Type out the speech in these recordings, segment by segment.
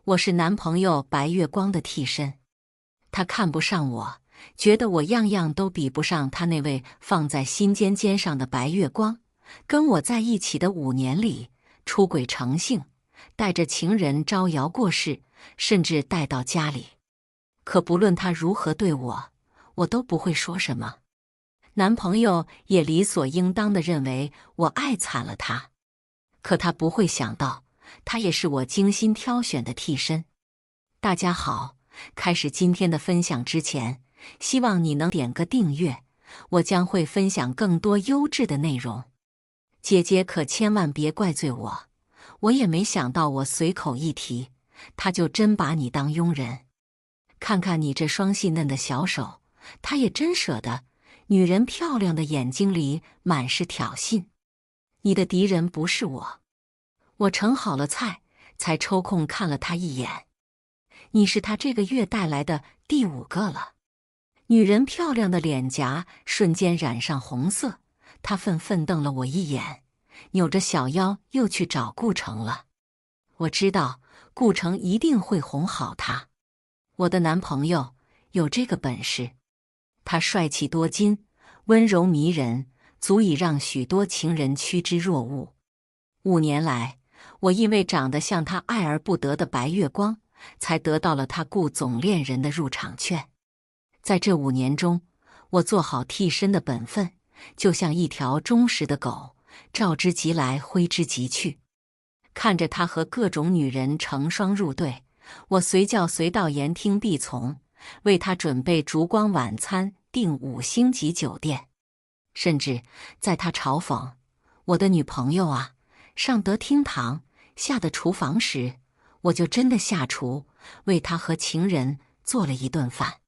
我是男朋友白月光的替身，他看不上我，觉得我样样都比不上他那位放在心尖上的白月光。跟我在一起的5年里，出轨成性，带着情人招摇过市，甚至带到家里。可不论他如何对我，我都不会说什么。男朋友也理所应当地认为我爱惨了他。可他不会想到，他也是我精心挑选的替身。大家好，开始今天的分享之前，希望你能点个订阅，我将会分享更多优质的内容。姐姐可千万别怪罪我，我也没想到我随口一提，他就真把你当佣人。看看你这双细嫩的小手，他也真舍得。女人漂亮的眼睛里满是挑衅。你的敌人不是我。我盛好了菜，才抽空看了他一眼。你是他这个月带来的第5个了。女人漂亮的脸颊瞬间染上红色，她愤愤瞪了我一眼，扭着小腰又去找顾城了。我知道顾城一定会哄好她。我的男朋友有这个本事。他帅气多金，温柔迷人，足以让许多情人趋之若鹜。5年来，我因为长得像他爱而不得的白月光，才得到了他顾总恋人的入场券。在这5年中，我做好替身的本分，就像一条忠实的狗，召之即来，挥之即去。看着他和各种女人成双入对，我随叫随到，言听必从，为他准备烛光晚餐，订5星级酒店。甚至在他嘲讽我的女朋友啊，上得厅堂，下得厨房时，我就真的下厨，为他和情人做了一顿饭。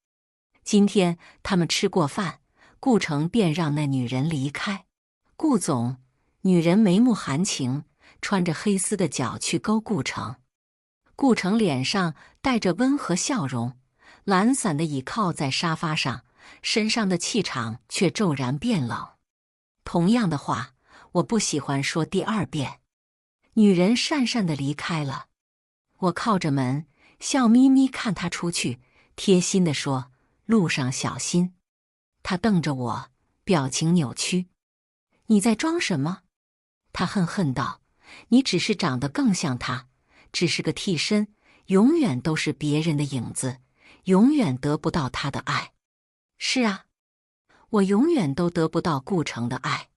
今天他们吃过饭，顾城便让那女人离开。顾总，女人眉目含情，穿着黑丝的脚去勾顾城。顾城脸上带着温和笑容，懒散地倚靠在沙发上，身上的气场却骤然变冷。同样的话，我不喜欢说第2遍。女人讪讪地离开了。我靠着门，笑眯眯看她出去，贴心地说：“路上小心。”她瞪着我，表情扭曲。“你在装什么？”她恨恨道：“你只是长得更像他，只是个替身，永远都是别人的影子，永远得不到他的爱。”是啊，我永远都得不到顾城的爱。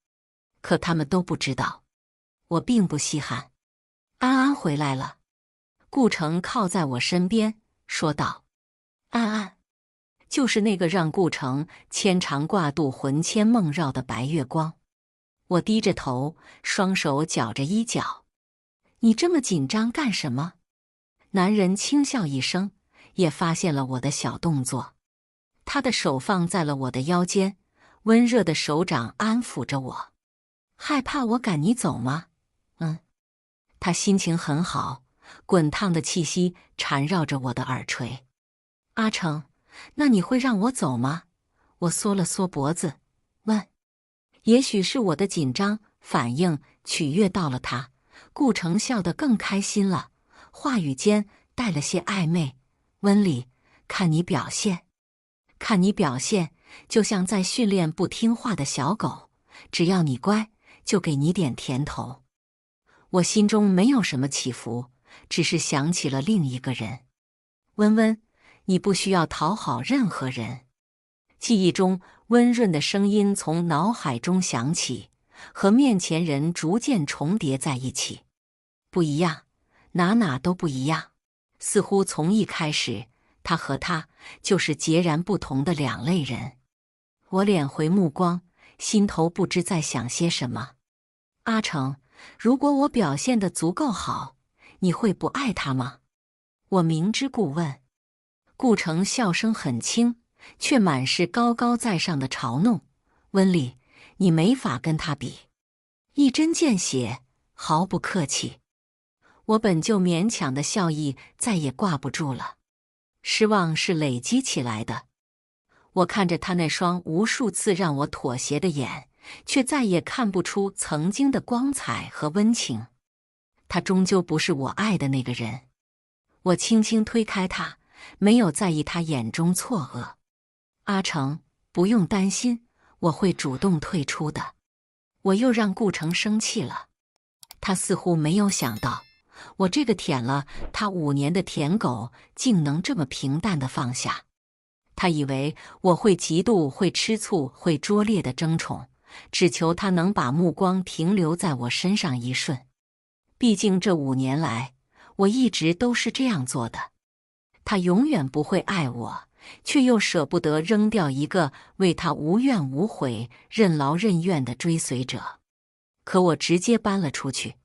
可他们都不知道，我并不稀罕。安安回来了。顾城靠在我身边，说道：“安安，就是那个让顾城牵肠挂肚、魂牵梦绕的白月光。”我低着头，双手绞着衣角。“你这么紧张干什么？”男人轻笑一声，也发现了我的小动作。他的手放在了我的腰间，温热的手掌安抚着我。“害怕我赶你走吗？”“嗯。”他心情很好，滚烫的气息缠绕着我的耳垂。“阿成，那你会让我走吗？”我缩了缩脖子，问。也许是我的紧张反应取悦到了他，顾城笑得更开心了，话语间带了些暧昧。“温里，看你表现。”“看你表现，就像在训练不听话的小狗，只要你乖，就给你点甜头。”我心中没有什么起伏，只是想起了另一个人。“温温，你不需要讨好任何人。”记忆中温润的声音从脑海中响起，和面前人逐渐重叠在一起。不一样，哪都不一样。似乎从一开始，他和他就是截然不同的2类人。我敛回目光，心头不知在想些什么。“阿成，如果我表现得足够好，你会不爱他吗？”我明知故问。顾城笑声很轻，却满是高高在上的嘲弄。“温里，你没法跟他比。”一针见血，毫不客气。我本就勉强的笑意再也挂不住了。失望是累积起来的。我看着他那双无数次让我妥协的眼，却再也看不出曾经的光彩和温情。他终究不是我爱的那个人。我轻轻推开他，没有在意他眼中错愕。阿成，不用担心，我会主动退出的。我又让顾城生气了，他似乎没有想到，我这个舔了他5年的舔狗，竟能这么平淡地放下。他以为我会嫉妒，会吃醋，会拙劣的争宠，只求他能把目光停留在我身上一瞬。毕竟这5年来，我一直都是这样做的。他永远不会爱我，却又舍不得扔掉一个为他无怨无悔、任劳任怨的追随者。可我直接搬了出去。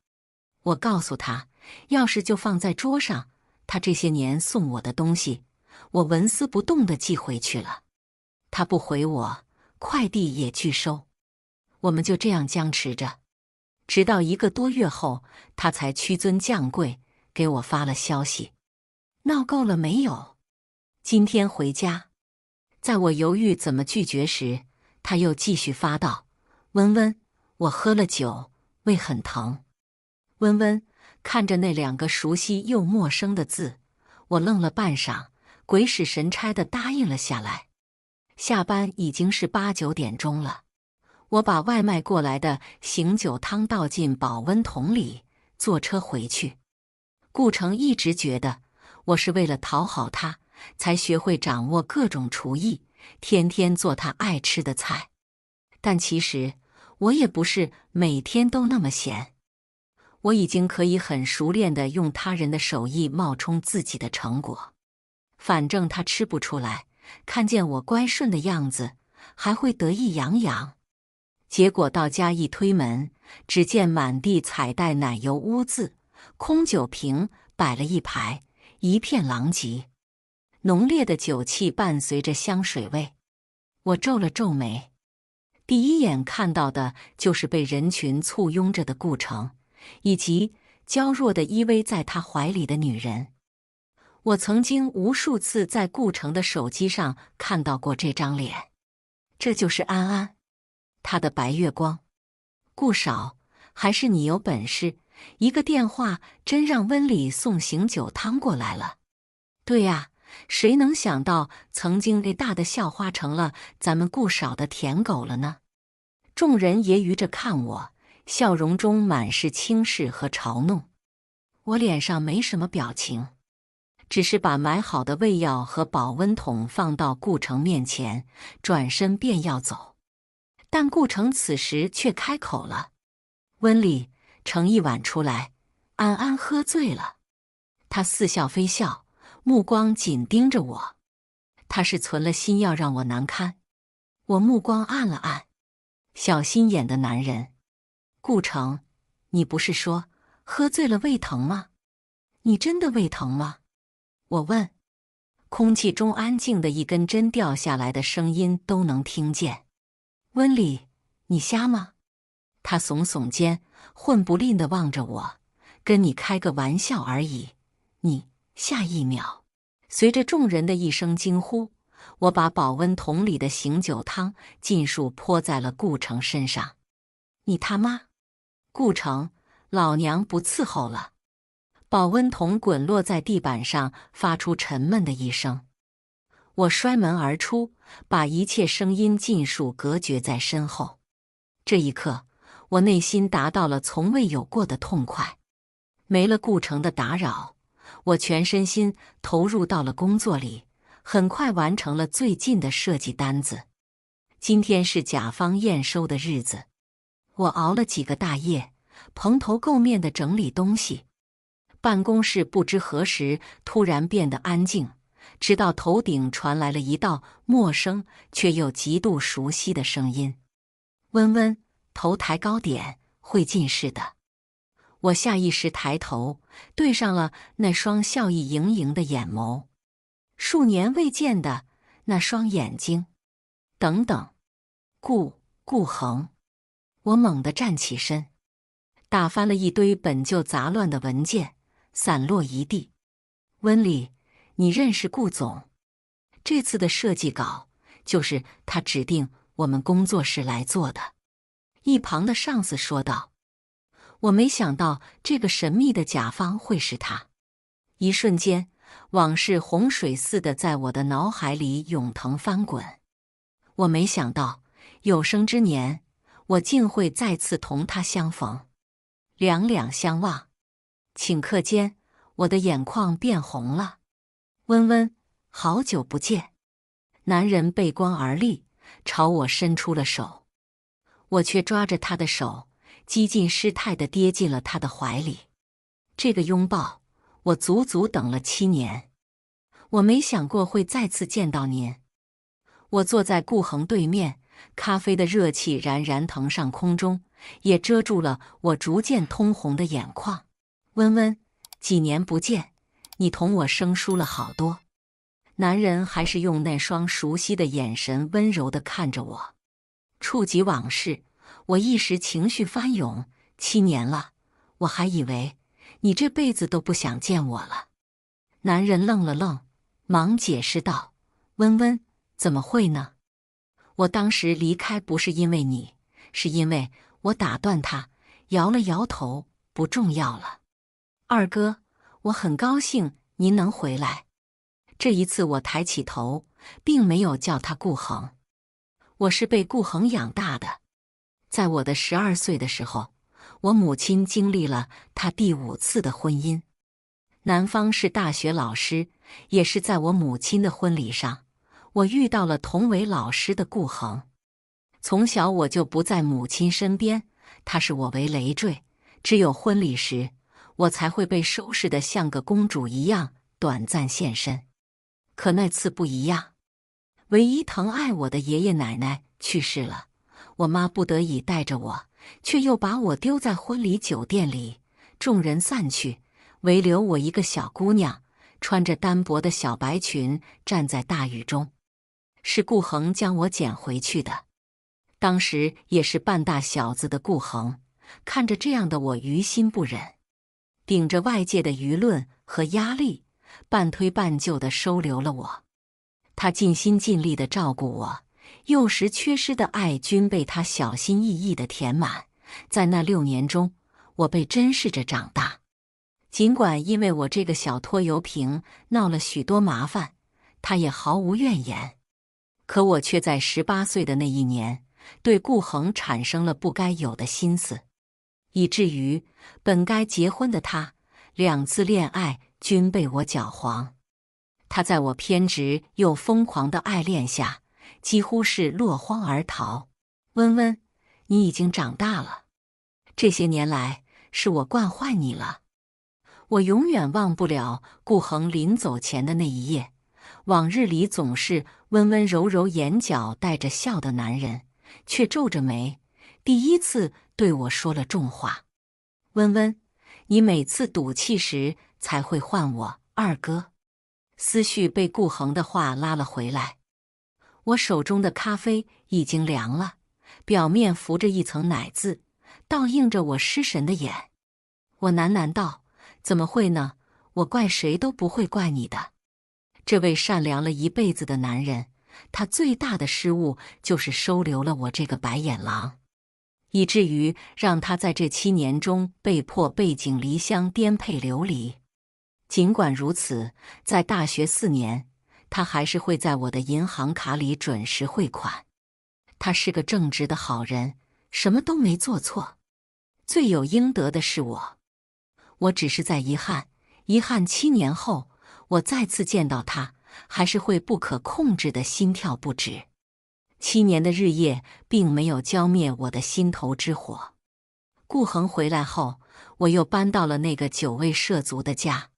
我告诉他，钥匙就放在桌上，他这些年送我的东西，我纹丝不动地寄回去了。他不回我，快递也拒收。我们就这样僵持着，直到1个多月后，他才屈尊降贵给我发了消息：闹够了没有？今天回家。在我犹豫怎么拒绝时，他又继续发道：温温，我喝了酒，胃很疼。温温，看着那2个熟悉又陌生的字，我愣了半晌，鬼使神差地答应了下来。下班已经是8、9点钟了，我把外卖过来的醒酒汤倒进保温桶里，坐车回去。顾城一直觉得我是为了讨好他，才学会掌握各种厨艺，天天做他爱吃的菜。但其实我也不是每天都那么闲，我已经可以很熟练地用他人的手艺冒充自己的成果。反正他吃不出来，看见我乖顺的样子，还会得意洋洋。结果到家一推门，只见满地彩带奶油污渍，空酒瓶摆了一排，一片狼藉。浓烈的酒气伴随着香水味，我皱了皱眉。第一眼看到的就是被人群簇拥着的顾城，以及娇弱的依偎在他怀里的女人。我曾经无数次在顾城的手机上看到过这张脸，这就是安安，她的白月光。顾少，还是你有本事，一个电话真让温里送醒酒汤过来了。对呀，谁能想到曾经给大的校花成了咱们顾少的舔狗了呢？众人揶揄着看我，笑容中满是轻视和嘲弄。我脸上没什么表情，只是把买好的胃药和保温桶放到顾城面前，转身便要走。但顾城此时却开口了：温里，盛一碗出来，安安喝醉了。他似笑非笑，目光紧盯着我。他是存了心要让我难堪。我目光暗了暗，小心眼的男人。顾城，你不是说喝醉了胃疼吗？你真的胃疼吗？我问。空气中安静的一根针掉下来的声音都能听见。温里，你瞎吗？他耸耸肩，混不吝地望着我，跟你开个玩笑而已。你。下一秒，随着众人的一声惊呼，我把保温桶里的醒酒汤尽数泼在了顾城身上。你他妈！顾城，老娘不伺候了！保温桶滚落在地板上，发出沉闷的一声。我摔门而出，把一切声音尽数隔绝在身后。这一刻，我内心达到了从未有过的痛快。没了顾城的打扰，我全身心投入到了工作里，很快完成了最近的设计单子。今天是甲方验收的日子，我熬了几个大夜，蓬头垢面地整理东西。办公室不知何时突然变得安静，直到头顶传来了一道陌生却又极度熟悉的声音：温温，头抬高点，会近视的。我下意识抬头，对上了那双笑意盈盈的眼眸，数年未见的那双眼睛。等等，顾恒！我猛地站起身，打翻了一堆本就杂乱的文件，散落一地。温里，你认识顾总？这次的设计稿就是他指定我们工作室来做的。一旁的上司说道。我没想到这个神秘的甲方会是他。一瞬间，往事洪水似的在我的脑海里涌腾翻滚。我没想到，有生之年，我竟会再次同他相逢。两两相望，顷刻间，我的眼眶变红了。温温，好久不见。男人背光而立，朝我伸出了手，我却抓着他的手，几近失态地跌进了他的怀里。这个拥抱，我足足等了7年。我没想过会再次见到您。我坐在顾恒对面，咖啡的热气冉冉腾上空中，也遮住了我逐渐通红的眼眶。温温，几年不见，你同我生疏了好多。男人还是用那双熟悉的眼神温柔地看着我。触及往事，我一时情绪翻涌。7年了，我还以为你这辈子都不想见我了。男人愣了愣，忙解释道：温温，怎么会呢？我当时离开不是因为你，是因为我打断他，摇了摇头，不重要了。二哥，我很高兴您能回来。这一次我抬起头，并没有叫他顾恒。我是被顾恒养大的。在我的12岁的时候，我母亲经历了她第5次的婚姻。男方是大学老师，也是在我母亲的婚礼上，我遇到了同为老师的顾恒。从小我就不在母亲身边，他视我为累赘，只有婚礼时，我才会被收拾得像个公主一样短暂现身。可那次不一样，唯一疼爱我的爷爷奶奶去世了，我妈不得已带着我，却又把我丢在婚礼酒店里。众人散去，唯留我一个小姑娘，穿着单薄的小白裙站在大雨中。是顾恒将我捡回去的。当时也是半大小子的顾恒，看着这样的我于心不忍，顶着外界的舆论和压力，半推半就地收留了我。他尽心尽力地照顾我，幼时缺失的爱均被他小心翼翼地填满。在那6年中，我被珍视着长大。尽管因为我这个小拖油瓶闹了许多麻烦，他也毫无怨言。可我却在18岁的那一年，对顾恒产生了不该有的心思，以至于本该结婚的他，2次恋爱均被我搅黄。他在我偏执又疯狂的爱恋下，几乎是落荒而逃。温温，你已经长大了，这些年来是我惯坏你了。我永远忘不了顾恒临走前的那一夜。往日里总是温温柔柔眼角带着笑的男人，却皱着眉，第一次对我说了重话。温温，你每次赌气时才会唤我二哥。思绪被顾恒的话拉了回来。我手中的咖啡已经凉了，表面浮着一层奶渍，倒映着我失神的眼。我喃喃道：怎么会呢？我怪谁都不会怪你的。这位善良了一辈子的男人，他最大的失误就是收留了我这个白眼狼，以至于让他在这7年中被迫背井离乡，颠沛流离。尽管如此，在大学4年，他还是会在我的银行卡里准时汇款。他是个正直的好人，什么都没做错，罪有应得的是我。我只是在遗憾7年后，我再次见到他，还是会不可控制的心跳不止。7年的日夜并没有浇灭我的心头之火。顾恒回来后，我又搬到了那个久未涉足的家，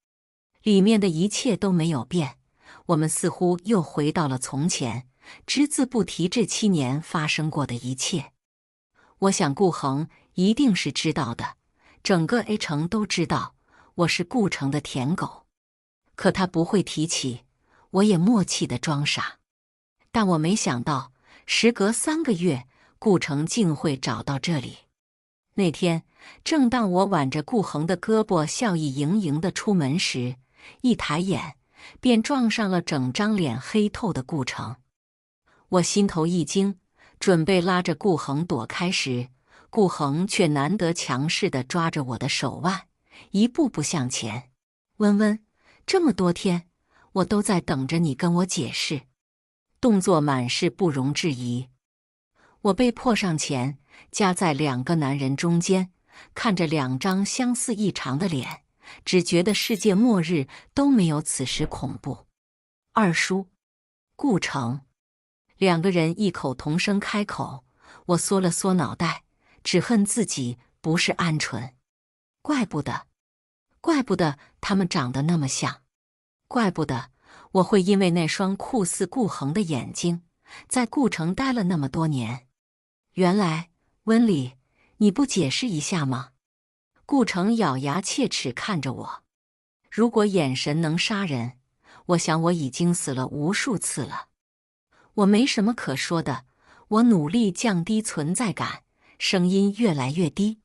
里面的一切都没有变，我们似乎又回到了从前，只字不提这7年发生过的一切。我想顾恒一定是知道的，整个 A 城都知道我是顾城的舔狗，可他不会提起，我也默契地装傻。但我没想到，时隔3个月，顾城竟会找到这里。那天，正当我挽着顾恒的胳膊，笑意盈盈地出门时，一抬眼，便撞上了整张脸黑透的顾城。我心头一惊，准备拉着顾恒躲开时，顾恒却难得强势地抓着我的手腕，一步步向前。温温，这么多天，我都在等着你跟我解释。动作满是不容置疑。我被迫上前，夹在两个男人中间，看着两张相似异常的脸，只觉得世界末日都没有此时恐怖。二叔，顾城。两个人异口同声开口，我缩了缩脑袋，只恨自己不是鹌鹑。怪不得他们长得那么像，怪不得我会因为那双酷似顾恒的眼睛，在顾城待了那么多年。原来，温里，你不解释一下吗？顾城咬牙切齿看着我，如果眼神能杀人，我想我已经死了无数次了。我没什么可说的，我努力降低存在感，声音越来越低。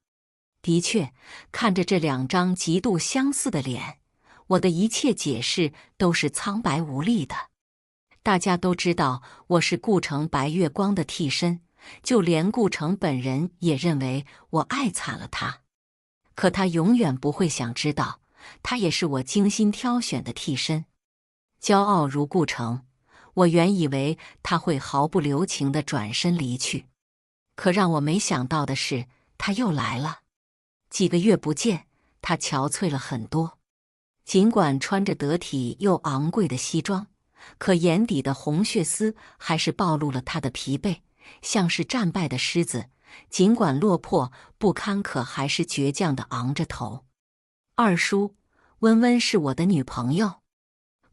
的确，看着这两张极度相似的脸，我的一切解释都是苍白无力的。大家都知道我是顾城白月光的替身，就连顾城本人也认为我爱惨了他。可他永远不会想知道，他也是我精心挑选的替身。骄傲如顾城，我原以为他会毫不留情地转身离去，可让我没想到的是，他又来了。几个月不见，他憔悴了很多。尽管穿着得体又昂贵的西装，可眼底的红血丝还是暴露了他的疲惫，像是战败的狮子，尽管落魄不堪，可还是倔强地昂着头。二叔，温温是我的女朋友。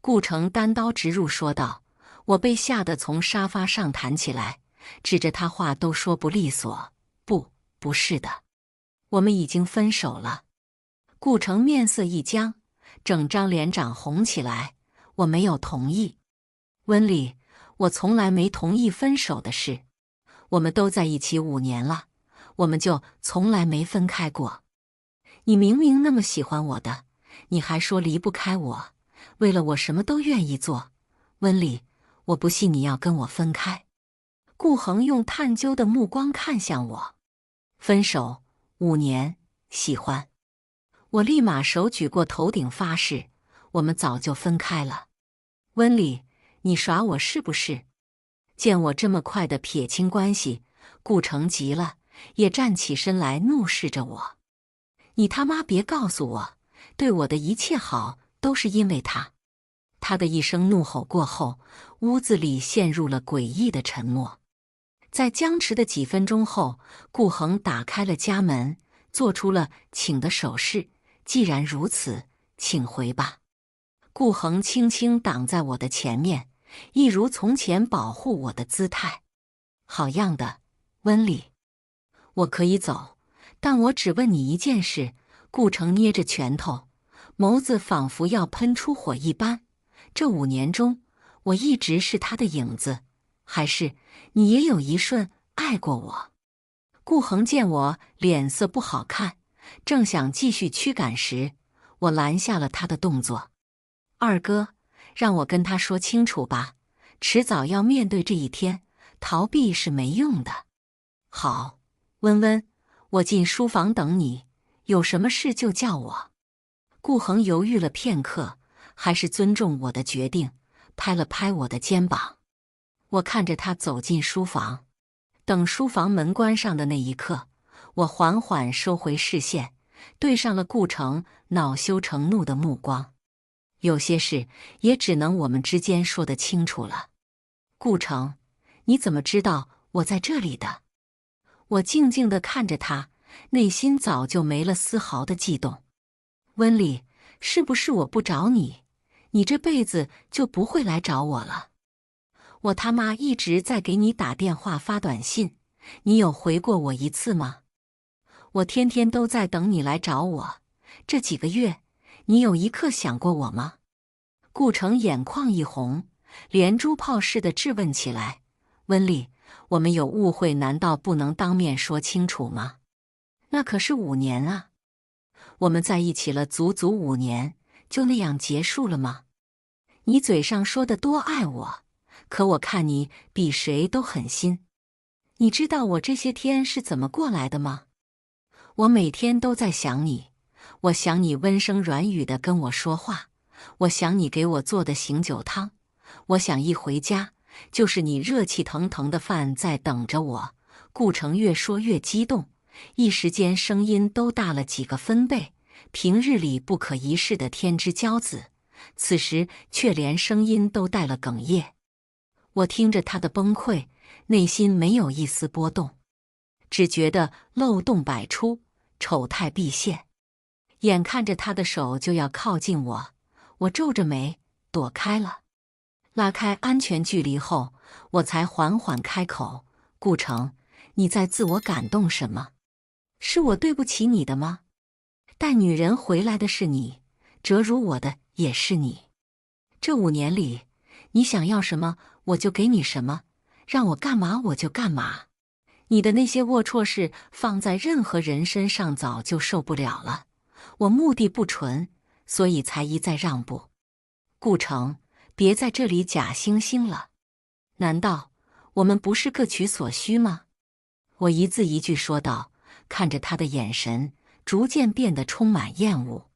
顾城单刀直入说道。我被吓得从沙发上弹起来，指着他话都说不利索。不是的，我们已经分手了。顾城面色一僵，整张脸长红起来。我没有同意。温里，我从来没同意分手的事。我们都在一起5年了，我们就从来没分开过。你明明那么喜欢我的，你还说离不开我，为了我什么都愿意做。温里，我不信你要跟我分开。顾恒用探究的目光看向我。分手5年，喜欢。我立马手举过头顶发誓，我们早就分开了。温里，你耍我是不是？见我这么快的撇清关系，顾城急了，也站起身来怒视着我。你他妈别告诉我，对我的一切好都是因为他。他的一声怒吼过后，屋子里陷入了诡异的沉默。在僵持的几分钟后，顾恒打开了家门，做出了请的手势。既然如此，请回吧。顾恒轻轻挡在我的前面，一如从前保护我的姿态。好样的，温里。我可以走，但我只问你一件事。顾城捏着拳头，眸子仿佛要喷出火一般。这5年中，我一直是他的影子，还是你也有一瞬爱过我？顾恒见我脸色不好看，正想继续驱赶时，我拦下了他的动作。二哥，让我跟他说清楚吧，迟早要面对这一天，逃避是没用的。好，温温，我进书房等你，有什么事就叫我。顾恒犹豫了片刻，还是尊重我的决定，拍了拍我的肩膀。我看着他走进书房，等书房门关上的那一刻，我缓缓收回视线，对上了顾城恼羞成怒的目光。有些事也只能我们之间说得清楚了。顾城，你怎么知道我在这里的？我静静地看着他，内心早就没了丝毫的悸动。温里，是不是我不找你，你这辈子就不会来找我了？我他妈一直在给你打电话发短信，你有回过我一次吗？我天天都在等你来找我，这几个月，你有一刻想过我吗？顾城眼眶一红，连珠炮似的质问起来。温里，我们有误会，难道不能当面说清楚吗？那可是5年啊！我们在一起了足足5年，就那样结束了吗？你嘴上说的多爱我，可我看你比谁都狠心。你知道我这些天是怎么过来的吗？我每天都在想你，我想你温声软语地跟我说话，我想你给我做的醒酒汤，我想一回家就是你热气腾腾的饭在等着我。顾城越说越激动，一时间声音都大了几个分贝。平日里不可一世的天之骄子，此时却连声音都带了哽咽。我听着他的崩溃，内心没有一丝波动，只觉得漏洞百出，丑态毕现。眼看着他的手就要靠近我，我皱着眉躲开了。拉开安全距离后，我才缓缓开口：“顾城，你在自我感动什么？是我对不起你的吗？带女人回来的是你，折辱我的也是你。这5年里，你想要什么我就给你什么，让我干嘛我就干嘛。你的那些龌龊事放在任何人身上早就受不了了。我目的不纯，所以才一再让步。顾城，别在这里假惺惺了。难道我们不是各取所需吗？”我一字一句说道，看着他的眼神逐渐变得充满厌恶。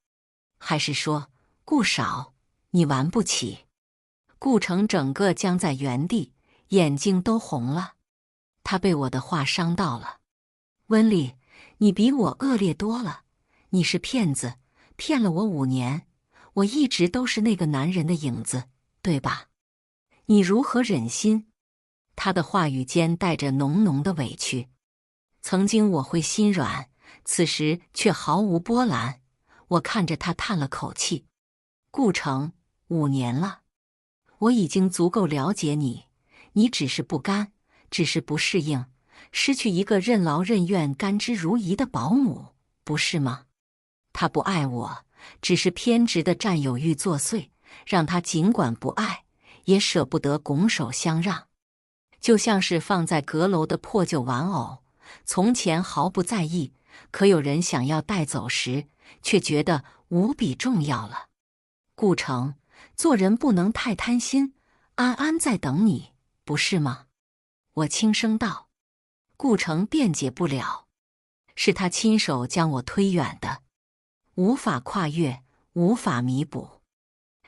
还是说，顾少，你玩不起？顾城整个僵在原地，眼睛都红了。他被我的话伤到了。温丽，你比我恶劣多了。你是骗子，骗了我5年，我一直都是那个男人的影子，对吧？你如何忍心？他的话语间带着浓浓的委屈。曾经我会心软，此时却毫无波澜。我看着他叹了口气。顾城，5年了，我已经足够了解你，你只是不甘，只是不适应，失去一个任劳任怨、甘之如饴的保姆，不是吗？他不爱我，只是偏执的占有欲作祟，让他尽管不爱，也舍不得拱手相让。就像是放在阁楼的破旧玩偶，从前毫不在意，可有人想要带走时，却觉得无比重要了。顾城，做人不能太贪心，安安在等你，不是吗？我轻声道。顾城辩解不了，是他亲手将我推远的，无法跨越，无法弥补。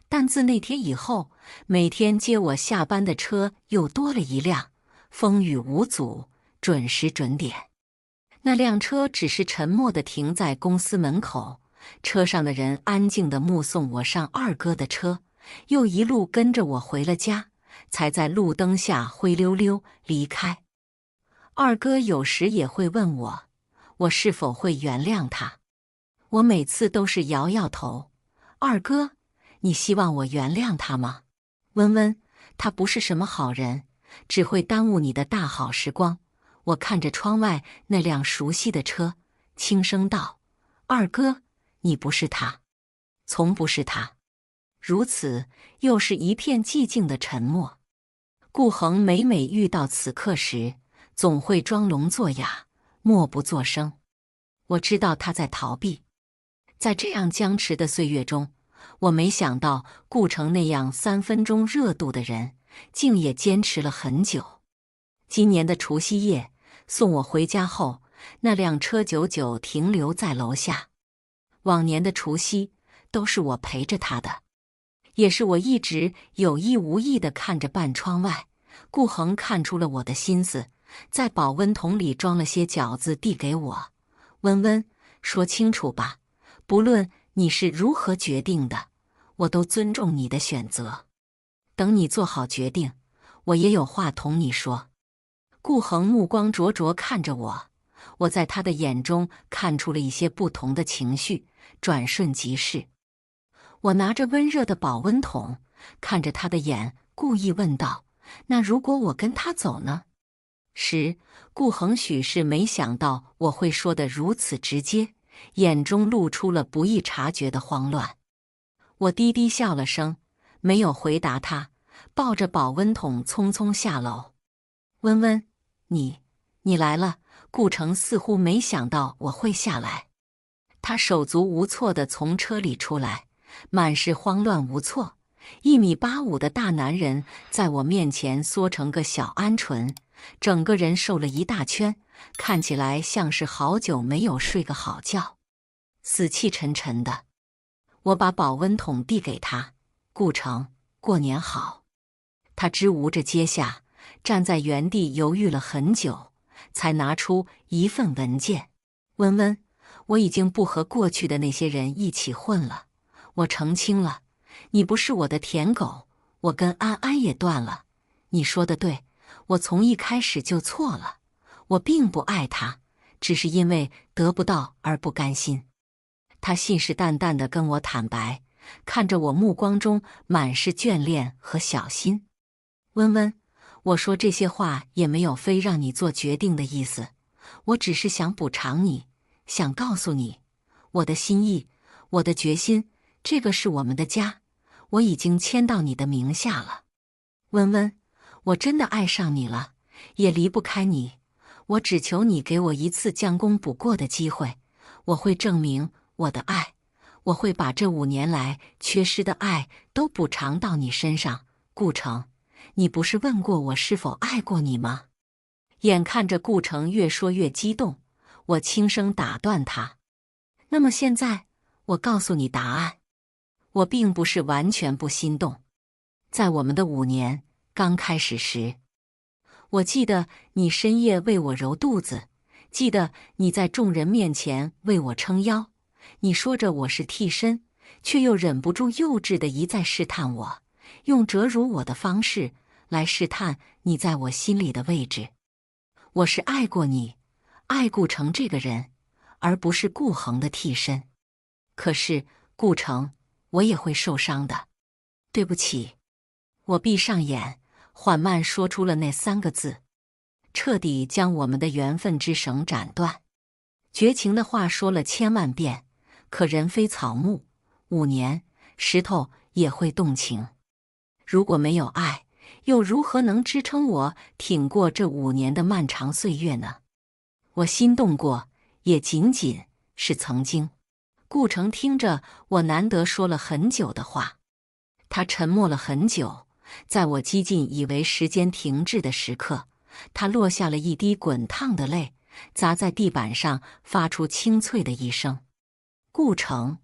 但自那天以后，每天接我下班的车又多了一辆，风雨无阻，准时准点。那辆车只是沉默地停在公司门口，车上的人安静地目送我上二哥的车，又一路跟着我回了家，才在路灯下灰溜溜离开。二哥有时也会问我，我是否会原谅他？我每次都是摇摇头。二哥，你希望我原谅他吗？温温，他不是什么好人，只会耽误你的大好时光。我看着窗外那辆熟悉的车，轻声道：“二哥，你不是他，从不是他。”如此，又是一片寂静的沉默。顾恒每遇到此刻时，总会装聋作哑，默不作声。我知道他在逃避。在这样僵持的岁月中，我没想到顾城那样3分钟热度的人，竟也坚持了很久。今年的除夕夜，送我回家后，那辆车久久停留在楼下。往年的除夕都是我陪着他的，也是我一直有意无意地看着半窗外。顾恒看出了我的心思，在保温桶里装了些饺子递给我。温温，说清楚吧，不论你是如何决定的，我都尊重你的选择。等你做好决定，我也有话同你说。顾恒目光灼灼看着我，我在他的眼中看出了一些不同的情绪，转瞬即逝。我拿着温热的保温桶，看着他的眼，故意问道：“那如果我跟他走呢？”时，顾恒许是没想到我会说得如此直接，眼中露出了不易察觉的慌乱。我低低笑了声，没有回答他，抱着保温桶匆匆下楼。温温，你来了。顾城似乎没想到我会下来，他手足无措地从车里出来，满是慌乱无措。1.85米的大男人在我面前缩成个小鹌鹑，整个人瘦了一大圈，看起来像是好久没有睡个好觉，死气沉沉的。我把保温桶递给他，顾城，过年好。他支吾着接下，站在原地犹豫了很久，才拿出一份文件。温温，我已经不和过去的那些人一起混了，我澄清了，你不是我的舔狗，我跟安安也断了。你说的对，我从一开始就错了，我并不爱他，只是因为得不到而不甘心。他信誓旦旦地跟我坦白，看着我目光中满是眷恋和小心。温温，我说这些话也没有非让你做决定的意思，我只是想补偿你，想告诉你我的心意，我的决心，这个是我们的家，我已经签到你的名下了。温温，我真的爱上你了，也离不开你，我只求你给我一次将功补过的机会，我会证明我的爱，我会把这5年来缺失的爱都补偿到你身上。顾城，你不是问过我是否爱过你吗？眼看着顾城越说越激动，我轻声打断他。那么现在，我告诉你答案，我并不是完全不心动。在我们的5年刚开始时，我记得你深夜为我揉肚子，记得你在众人面前为我撑腰，你说着我是替身，却又忍不住幼稚地一再试探我，用折辱我的方式来试探你在我心里的位置。我是爱过你，爱顾城这个人，而不是顾恒的替身。可是，顾城，我也会受伤的。对不起。我闭上眼，缓慢说出了那3个字，彻底将我们的缘分之绳斩断。绝情的话说了1000万遍，可人非草木，5年，石头也会动情。如果没有爱，又如何能支撑我挺过这5年的漫长岁月呢？我心动过，也仅仅是曾经。顾城听着我难得说了很久的话，他沉默了很久，在我几近以为时间停滞的时刻，他落下了一滴滚烫的泪，砸在地板上，发出清脆的一声。顾城，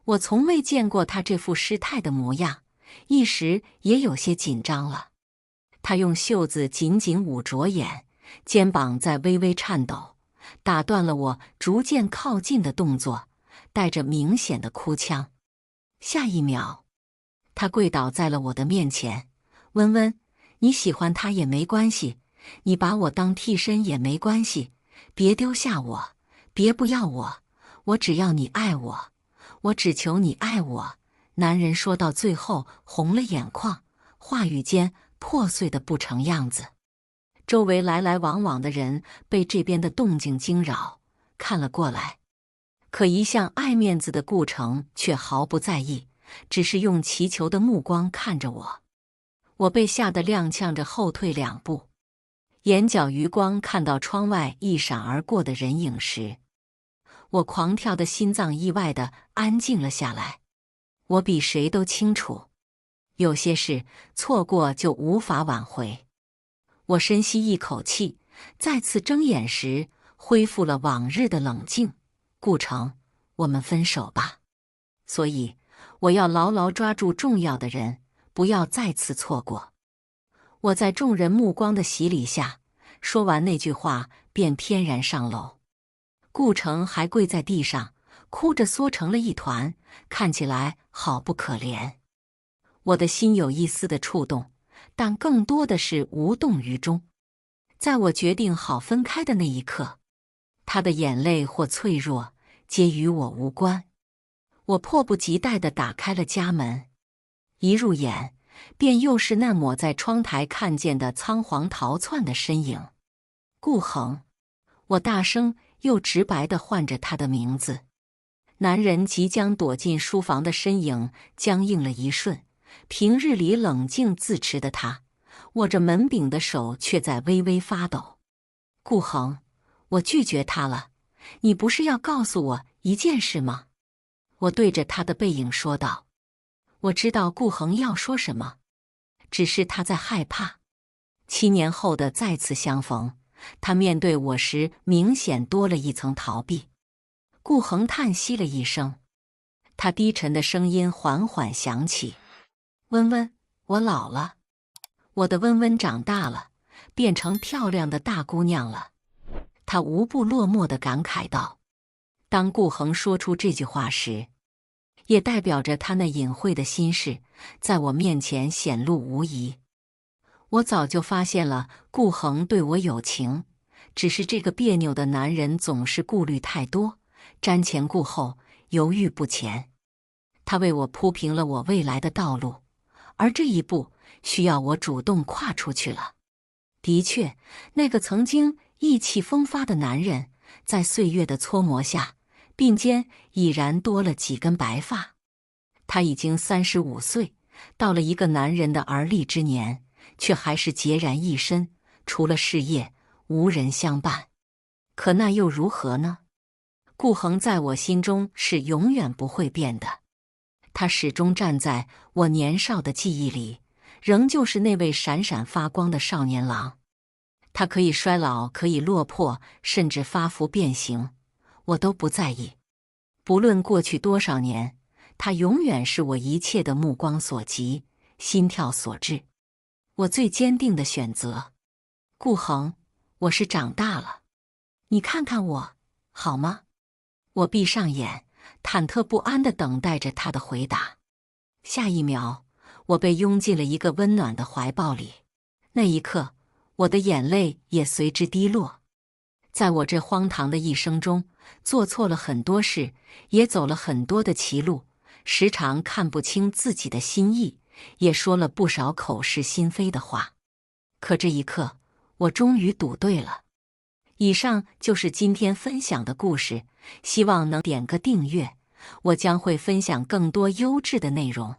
我从未见过他这副失态的模样，一时也有些紧张了。他用袖子紧紧捂着眼，肩膀在微微颤抖，打断了我逐渐靠近的动作，带着明显的哭腔。下一秒，他跪倒在了我的面前。温温，你喜欢他也没关系，你把我当替身也没关系，别丢下我，别不要我，我只要你爱我，我只求你爱我。男人说到最后红了眼眶，话语间破碎的不成样子。周围来来往往的人被这边的动静惊扰，看了过来。可一向爱面子的顾城却毫不在意，只是用祈求的目光看着我。我被吓得踉跄着后退2步，眼角余光看到窗外一闪而过的人影时，我狂跳的心脏意外地安静了下来。我比谁都清楚，有些事错过就无法挽回。我深吸一口气，再次睁眼时恢复了往日的冷静。顾城，我们分手吧。所以，我要牢牢抓住重要的人，不要再次错过。我在众人目光的洗礼下，说完那句话便翩然上楼。顾城还跪在地上，哭着缩成了一团，看起来好不可怜。我的心有一丝的触动，但更多的是无动于衷。在我决定好分开的那一刻，他的眼泪或脆弱皆与我无关。我迫不及待地打开了家门，一入眼便又是那抹在窗台看见的仓皇逃窜的身影。顾恒，我大声又直白地唤着他的名字。男人即将躲进书房的身影僵硬了一瞬，平日里冷静自持的他，握着门柄的手却在微微发抖。顾恒，我拒绝他了，你不是要告诉我一件事吗？我对着他的背影说道。我知道顾恒要说什么，只是他在害怕。7年后的再次相逢，他面对我时明显多了一层逃避。顾恒叹息了一声，他低沉的声音缓缓响起：温温，我老了，我的温温长大了，变成漂亮的大姑娘了。他无不落寞地感慨道。当顾恒说出这句话时，也代表着他那隐晦的心事在我面前显露无遗。我早就发现了顾恒对我有情，只是这个别扭的男人总是顾虑太多，瞻前顾后，犹豫不前。他为我铺平了我未来的道路，而这一步需要我主动跨出去了。的确，那个曾经意气风发的男人，在岁月的搓磨下，鬓间已然多了几根白发。他已经35岁，到了一个男人的而立之年，却还是孑然一身，除了事业，无人相伴。可那又如何呢？顾恒在我心中是永远不会变的，他始终站在我年少的记忆里，仍旧是那位闪闪发光的少年郎。他可以衰老，可以落魄，甚至发福变形，我都不在意。不论过去多少年，他永远是我一切的目光所及，心跳所致。我最坚定的选择。顾恒，我是长大了，你看看我，好吗？我闭上眼，忐忑不安地等待着他的回答。下一秒，我被拥进了一个温暖的怀抱里。那一刻，我的眼泪也随之滴落。在我这荒唐的一生中，做错了很多事，也走了很多的歧路，时常看不清自己的心意，也说了不少口是心非的话。可这一刻，我终于赌对了。以上就是今天分享的故事，希望能点个订阅，我将会分享更多优质的内容。